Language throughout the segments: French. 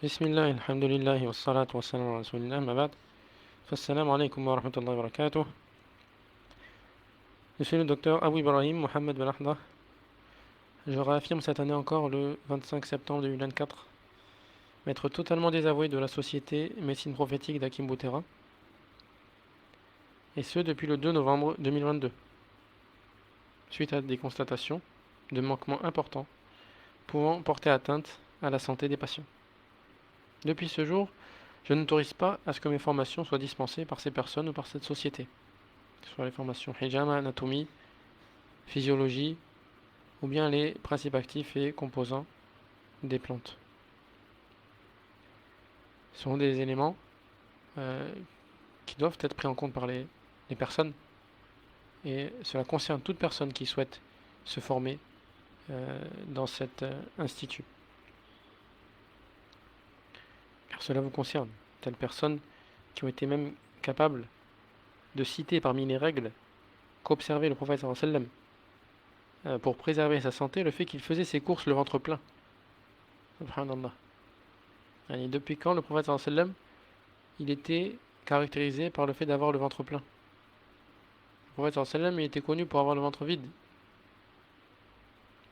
Bismillah, alhamdulillah, wa salatu wa salam ala rasulillah, ma ba'd. Assalamu alaikum wa rahmatullahi wa barakatuh. Je suis le docteur Abou Ibrahim Mohamed Ben Ahda. Je réaffirme cette année encore, le 25 septembre 2024, m'être totalement désavoué de la société médecine prophétique d'Hakim Boutera, et ce depuis le 2 novembre 2022, suite à des constatations de manquements importants pouvant porter atteinte à la santé des patients. Depuis ce jour, je n'autorise pas à ce que mes formations soient dispensées par ces personnes ou par cette société, que ce soit les formations hijama, anatomie, physiologie, ou bien les principes actifs et composants des plantes. Ce sont des éléments qui doivent être pris en compte par les personnes, et cela concerne toute personne qui souhaite se former dans cet institut. Car cela vous concerne. Telles personnes qui ont été même capables de citer parmi les règles qu'observait le prophète sallallahu alayhi wa sallam pour préserver sa santé, le fait qu'il faisait ses courses le ventre plein. Subhanallah. Et depuis quand le prophète sallallahu alayhi wa sallam, il était caractérisé par le fait d'avoir le ventre plein? Le prophète sallallahu alayhi wa sallam, il était connu pour avoir le ventre vide.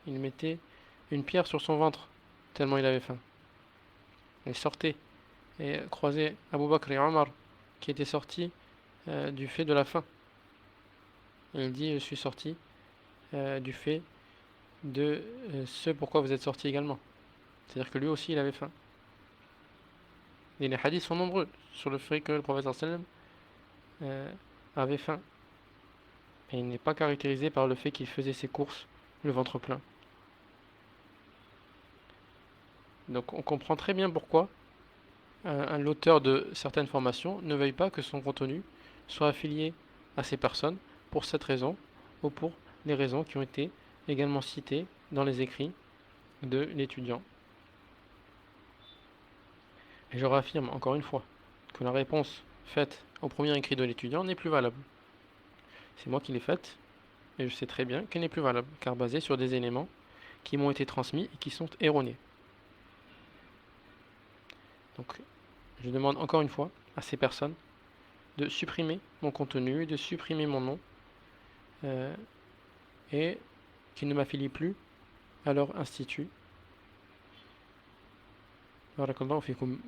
Il mettait une pierre sur son ventre, tellement il avait faim. Il sortait et croisait Abu Bakr et Omar, qui étaient sortis du fait de la faim. Et il dit, je suis sorti du fait de ce pourquoi vous êtes sortis également. C'est-à-dire que lui aussi, il avait faim. Et les hadiths sont nombreux sur le fait que le prophète sallallahu alayhi wa sallam avait faim. Et il n'est pas caractérisé par le fait qu'il faisait ses courses le ventre plein. Donc on comprend très bien pourquoi l'auteur de certaines formations ne veuille pas que son contenu soit affilié à ces personnes pour cette raison ou pour les raisons qui ont été également citées dans les écrits de l'étudiant. Et je réaffirme encore une fois que la réponse faite au premier écrit de l'étudiant n'est plus valable. C'est moi qui l'ai faite et je sais très bien qu'elle n'est plus valable car basée sur des éléments qui m'ont été transmis et qui sont erronés. Donc je demande encore une fois à ces personnes de supprimer mon contenu, de supprimer mon nom et qu'ils ne m'affilient plus à leur institut. Barakallahu fikum.